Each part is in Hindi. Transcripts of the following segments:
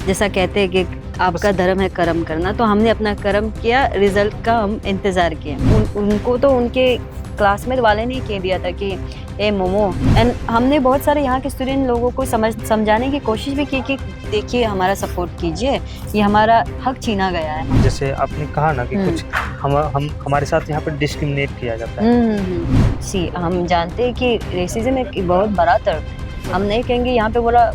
जैसा कहते हैं कि आपका धर्म है कर्म करना, तो हमने अपना कर्म किया, रिजल्ट का हम इंतज़ार किए। उनको तो उनके क्लासमेट वाले ने ही कह दिया था कि ए मोमो। एंड हमने बहुत सारे यहाँ के स्टूडेंट लोगों को समझाने की कोशिश भी की कि देखिए हमारा सपोर्ट कीजिए, ये हमारा हक छीना गया है। जैसे आपने कहा ना कि कुछ हम हमारे साथ यहाँ पर डिस्क्रिमिनेट किया जाता है। सी हम जानते हैं कि रेसिज्म एक बहुत बड़ा टर्म है। हम नहीं कहेंगे यहाँ पे बोला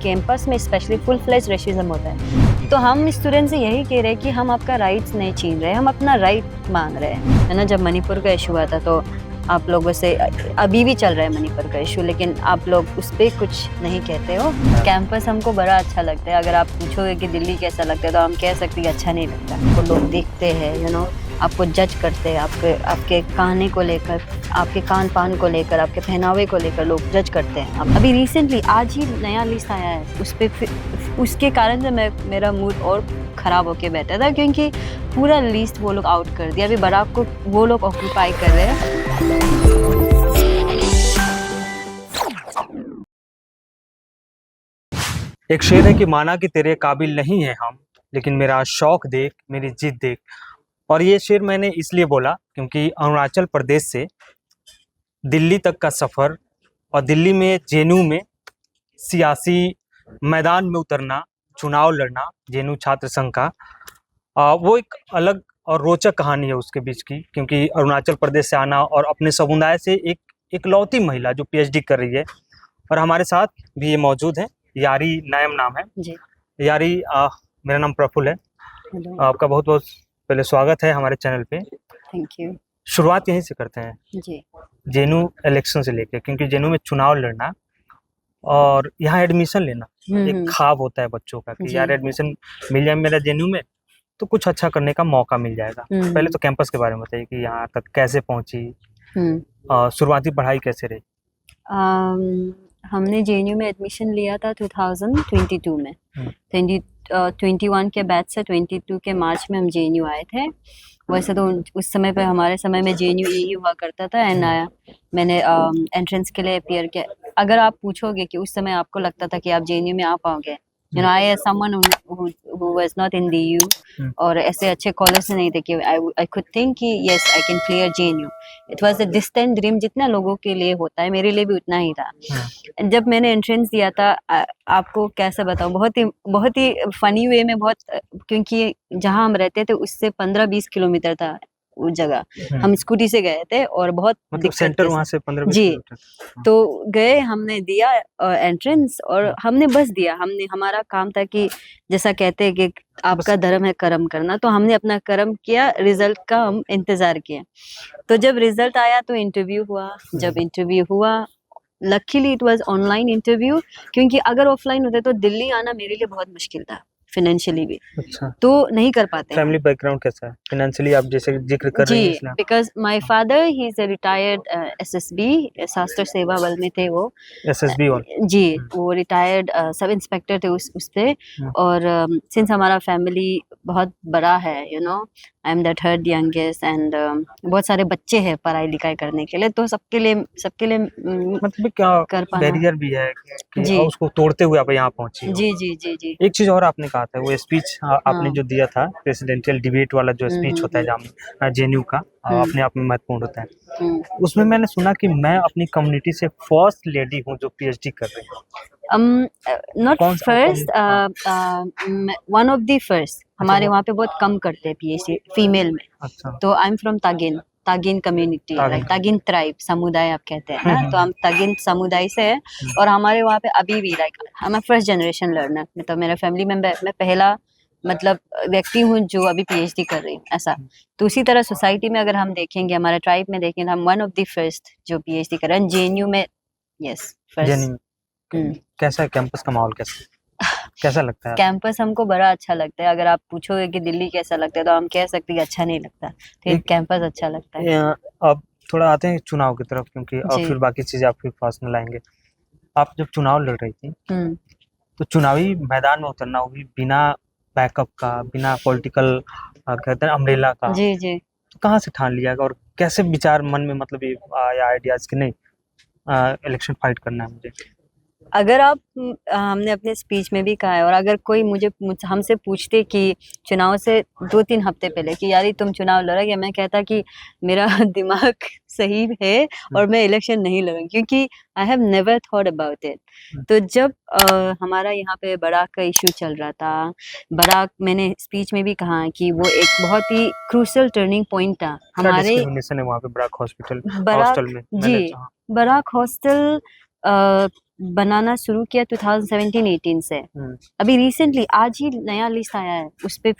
कैंपस में स्पेशली फुल फ्लेज रेसिज्म होता है। तो हम स्टूडेंट से यही कह रहे हैं कि हम आपका राइट्स नहीं छीन रहे, हम अपना राइट मांग रहे हैं, है ना। जब मणिपुर का इशू हुआ था तो आप लोगों से, अभी भी चल रहा है मणिपुर का इशू, लेकिन आप लोग उस पर कुछ नहीं कहते हो। कैंपस हमको बड़ा अच्छा लगता है। अगर आप पूछोगे कि दिल्ली कैसा लगता है तो हम कह सकते हैं अच्छा नहीं लगता। तो लोग देखते हैं, यू नो, आपको जज करते हैं, आपके कहने को लेकर, आपके कान पान को लेकर, आपके पहनावे को लेकर लोग जज करते हैं। अब अभी रिसेंटली आज ही नया लिस्ट आया है, उस पर उसके कारण से मेरा मूड और ख़राब होके बैठा था, क्योंकि पूरा लिस्ट वो लोग आउट कर दिया। अभी बराक को वो लोग ऑक्यूपाई कर रहे हैं। एक शेर है कि माना कि तेरे काबिल नहीं है हम, लेकिन मेरा शौक देख, मेरी जिद देख। और ये शेर मैंने इसलिए बोला क्योंकि अरुणाचल प्रदेश से दिल्ली तक का सफ़र और दिल्ली में जेएनयू में सियासी मैदान में उतरना, चुनाव लड़ना, जेएनयू छात्र संघ का, वो एक अलग और रोचक कहानी है उसके बीच की। क्योंकि अरुणाचल प्रदेश से आना और अपने समुदाय से एक इकलौती महिला जो पीएचडी कर रही है, और हमारे साथ भी ये मौजूद है, यारी नायम नाम है जी। यारी, मेरा नाम प्रफुल्ल है। आपका बहुत बहुत पहले स्वागत है हमारे चैनल पे। Thank you. शुरुआत यहीं से करते हैं, जी। जेएनयू इलेक्शन से लेके, क्योंकि जेएनयू में चुनाव लड़ना और यहाँ एडमिशन लेना एक ख्वाब होता है बच्चों का कि यार एडमिशन मिल जाए मेरा जेएनयू में तो कुछ अच्छा करने का मौका मिल जाएगा। पहले तो कैंपस के बारे में बताइए कि यहाँ तक कैसे पहुंची, शुरुआती पढ़ाई कैसे रही? हमने जेएनयू में एडमिशन लिया था 2022 में। 2021 के बैच से 22 के मार्च में हम जेएनयू आए थे। वैसे तो उस समय पे, हमारे समय में जेएनयू यही हुआ करता था। एंड मैंने एंट्रेंस के लिए अपियर किया। अगर आप पूछोगे कि उस समय आपको लगता था कि आप जेएनयू में आ पाओगे, you know, I as someone who was not in DU और ऐसे अच्छे कॉलेज से नहीं थे कि आई कुड थिंक कि yes I can clear JNU. It was a distant dream, जितना लोगों के लिए होता है, मेरे लिए भी उतना ही था। जब मैंने एंट्रेंस दिया था, आपको कैसे बताऊं, बहुत ही फनी वे में, बहुत, क्योंकि जहां हम रहते थे उससे 15-20 किलोमीटर था उस जगह। हम स्कूटी से गए थे और बहुत मतलब सेंटर वहां से 15-20 जी। किलोमीटर। तो गए, हमने दिया एंट्रेंस और हमने बस दिया। हमारा काम था कि जैसा कहते हैं कि आपका धर्म है कर्म करना, तो हमने अपना कर्म किया, रिजल्ट का हम इंतजार किए। तो जब रिजल्ट आया तो इंटरव्यू हुआ। जब इंटरव्यू हुआ, luckily it was online interview, क्योंकि अगर ऑफलाइन होते तो दिल्ली आना मेरे लिए बहुत मुश्किल था, फाइनेंशियली भी। अच्छा, तो नहीं कर पाते। फैमिली बैकग्राउंड कैसा है फाइनेंशियली, आप जैसे जिक्र कर रही हैं जी, इसलिए? Because my father he is a retired SSB, शास्त्र सेवा बल में थे वो। एसएसबी और जी, वो रिटायर्ड सब इंस्पेक्टर थे उस पे। और सिंस हमारा फैमिली बहुत बड़ा है, you know, I am the third youngest, and बहुत सारे बच्चे हैं पढ़ाई लिखाई करने के लिए, तो सबके लिए मतलब क्या कर पाना। बैरियर भी है कि जी उसको तोड़ते हुए आप यहाँ पहुंची हो। जी जी जी जी। एक चीज और आपने कहा था, वो स्पीच आपने जो दिया था, प्रेसिडेंशियल डिबेट वाला जो स्पीच होता है जहाँ जेएनयू का, अपने आप में महत्वपूर्ण होता है। उसमें मैंने सुना कि मैं अपनी कम्युनिटी से फर्स्ट लेडी हूँ जो पीएचडी कर रही है। Not first, one of the first. हमारे वहाँ पे बहुत कम करते हैं पीएचडी फीमेल में। अच्छा। तो I am from Tagin community, like Tagin tribe, समुदाय आप कहते हैं ना। तो हम तागिन समुदाय से हैं और हमारे वहाँ पे अभी भी, लाइक, हम फर्स्ट जनरेशन लर्नर, मतलब मेरा फैमिली मेंबर, मैं पहला मतलब व्यक्ति हूँ जो अभी पीएचडी कर रही हूँ, ऐसा। तो उसी तरह सोसाइटी में अगर हम देखेंगे, हमारे ट्राइब में देखेंगे, हम वन ऑफ द फर्स्ट जो पीएचडी कर रहे हैं जेएनयू में। Yes, first. कैसा है कैंपस का माहौल, कैसा लगता है? कैंपस हमको बड़ा अच्छा लगता है। अगर आप पूछोगे कि दिल्ली कैसा लगता है तो हम कह सकते हैं कि अच्छा नहीं लगता, तो कैंपस अच्छा लगता है। अब थोड़ा आते हैं चुनाव की तरफ, क्योंकि और फिर बाकी चीजें आपके पास में लाएंगे। आप जब चुनाव लड़ रही थी तो चुनावी मैदान में उतरना, वो भी बिना बैकअप का, बिना पॉलिटिकल कहते हैं अम्ब्रेला का, जी जी। तो कहाँ से ठान लिया और कैसे विचार मन में, मतलब ये आया आइडियाज कि नहीं इलेक्शन फाइट करना है मुझे? अगर आप हमने अपने स्पीच में भी कहा है, और अगर कोई हमसे पूछते कि चुनाव से 2-3 हफ्ते पहले कि यार तुम चुनाव लड़ोगे, मैं कहता कि मेरा दिमाग सही है और मैं इलेक्शन नहीं लड़ूंगी, क्योंकि I have never thought about it. तो जब हमारा यहाँ पे बराक का इशू चल रहा था, बराक, मैंने स्पीच में भी कहा कि वो एक बहुत ही क्रूशियल टर्निंग पॉइंट था क्या हमारे डिस्क्रिमिनेशन है वहाँ पे बराक हॉस्पिटल बराक हॉस्टल में? मैंने जी जहाँ बराक हॉस्टल बनाना शुरू किया 2017-18 से। अभी रिसेंटली आज ही नया लिस्ट आया है उस पे,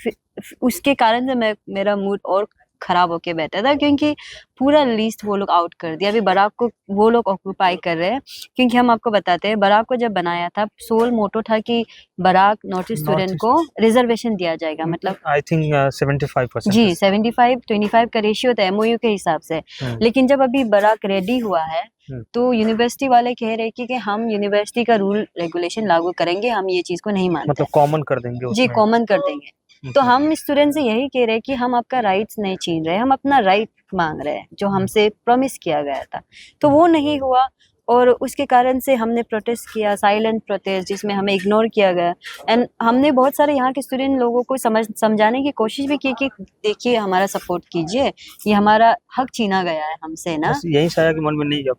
उसके कारण से मेरा मूड और खराब होके बैठा था, क्योंकि पूरा लिस्ट वो लोग आउट कर दिया। अभी बराक को वो लोग ऑक्यूपाई कर रहे हैं, क्योंकि हम आपको बताते हैं बराक को जब बनाया था, सोल मोटो था कि बराक नॉर्थ ईस्ट स्टूडेंट को रिजर्वेशन दिया जाएगा, मतलब आई थिंक 75% जी 75-25 का रेशियो था एमओयू के हिसाब से। लेकिन जब अभी बराक रेडी हुआ है तो यूनिवर्सिटी वाले कह रहे कि हम यूनिवर्सिटी का रूल रेगुलेशन लागू करेंगे, हम ये चीज को नहीं मानते, मतलब कॉमन कर देंगे जी उसमें। कॉमन कर देंगे। तो हम स्टूडेंट से यही कह रहे हैं कि हम आपका राइट्स नहीं छीन रहे, हम अपना राइट मांग रहे हैं जो हमसे प्रॉमिस किया गया था। तो वो नहीं हुआ, और उसके कारण से हमने प्रोटेस्ट किया, साइलेंट प्रोटेस्ट, जिसमें हमें इग्नोर किया गया। एंड हमने बहुत सारे यहाँ के स्टूडेंट लोगों को समझाने की कोशिश भी की कि देखिए हमारा सपोर्ट कीजिए, ये हमारा हक छीना गया है हमसे ना। बस यही साया कि मन में नहीं अब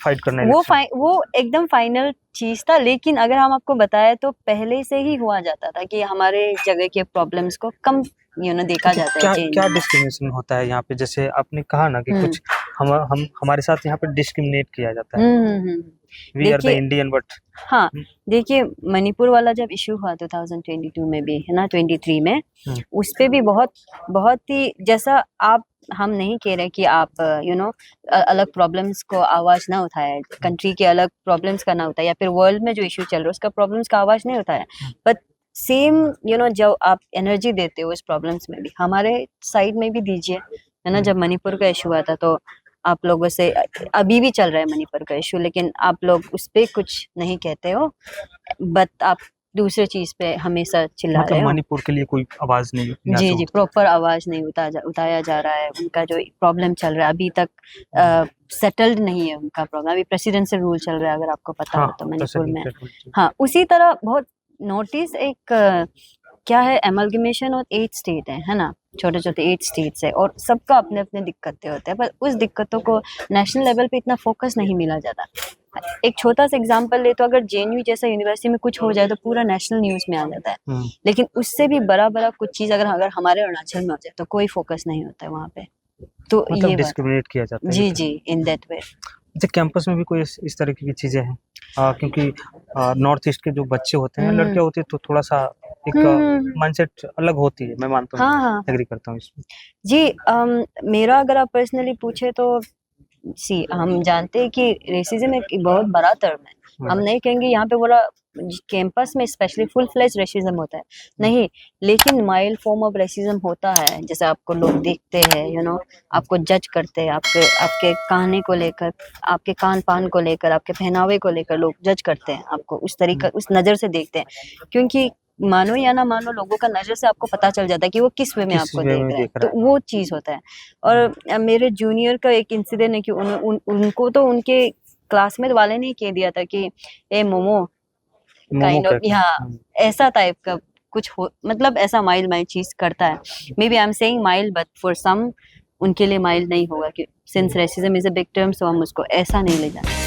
फाइट करना है। वो एकदम फाइनल चीज था। लेकिन अगर हम आपको बताएं तो पहले से ही हुआ जाता था कि हमारे जगह के प्रॉब्लम्स को कम देखा जाता है। क्या डिस्क्रिमिनेशन होता है यहाँ पे? जैसे आपने कहा ना कि कुछ हम हमारे साथ यहाँ पे डिस्क्रिमिनेट किया जाता है। We are the Indian but. हाँ देखिए, मणिपुर वाला जब इशू हुआ 2022 में भी है ना, 23 में, उस पे भी बहुत ही, जैसा आप, हम नहीं कह रहे कि आप अलग प्रॉब्लम्स को आवाज ना उठाए, कंट्री के अलग प्रॉब्लम्स का ना उठाए, या फिर वर्ल्ड में जो इशू चल रहा है उसका प्रॉब्लम्स का आवाज नहीं उठाया, बट सेम जो आप एनर्जी देते हो उस प्रॉब्लम्स में भी हमारे साइड में भी दीजिए, है ना। जब मणिपुर का इशू हुआ था तो आप लोगों से, अभी भी चल रहा है मणिपुर का इशू, लेकिन आप लोग उस पे कुछ नहीं कहते हो, बट आप दूसरे चीज पे हमेशा चिल्ला रहे हो। मणिपुर के लिए कोई आवाज नहीं जी प्रॉपर आवाज नहीं उठाया जा रहा है। उनका जो प्रॉब्लम चल रहा है अभी तक सेटल्ड नहीं है उनका प्रॉब्लम। अभी प्रेसिडेंशियल रूल चल रहा है, अगर आपको पता हो तो मणिपुर में। हाँ, उसी तरह बहुत नोटिस एक क्या है, एमलगमेशन और 8 स्टेट है ना, छोटे छोटे 8 स्टेट्स है, और सबका अपने अपने दिक्कतें होते हैं, पर उस दिक्कतों को नेशनल लेवल पे इतना फोकस नहीं मिला जाता। एक छोटा सा एग्जांपल ले तो अगर जेएनयू जैसा यूनिवर्सिटी में कुछ हो जाए तो पूरा नेशनल न्यूज में आ जाता है, लेकिन उससे भी बड़ा कुछ चीज अगर हमारे अरुणाचल में हो जाए तो कोई फोकस नहीं होता है वहाँ पे। तो मतलब ये डिस्क्रिमिनेट किया जाता है। जी इन दैट वे। अच्छा, कैंपस में भी कोई इस तरह की चीजें हैं? क्योंकि नॉर्थ ईस्ट के जो बच्चे होते हैं, लड़के होते हैं, तो थोड़ा सा एक माइंडसेट अलग होती है, मैं मानता हूँ। हाँ, एग्री करता हूँ इसमें। जी मेरा अगर आप पर्सनली पूछे तो हम जानते हैं कि रेसिज्म एक बहुत बड़ा टर्म है। हम नहीं कहेंगे यहाँ पे बोला कैंपस में स्पेशली फुल फ्लेज रेसिज्म होता है, नहीं, लेकिन माइल्ड फॉर्म ऑफ रेसिज्म होता है। जैसे आपको लोग देखते हैं, आपको जज करते हैं, आपके कहने को लेकर, आपके कान पान को लेकर, आपके पहनावे को लेकर लोग जज करते हैं आपको, उस तरीका, उस नजर से देखते हैं, क्योंकि मानो या ना मानो लोगों का नजर से आपको पता चल जाता है कि वो किस वे में आपको देख रहा है, तो वो चीज होता है। और मेरे जूनियर का एक इंसिडेंट है कि उनको तो उनके क्लासमेट वाले ने कह दिया था कि ए मोमो काइंड ऑफ, यहाँ ऐसा टाइप का कुछ हो, मतलब ऐसा माइल्ड चीज करता है। Maybe I am saying mild, but for some उनके लिए माइल्ड नहीं होगा, कि since racism is a big term, so हम उसको ऐसा नहीं ले जाते।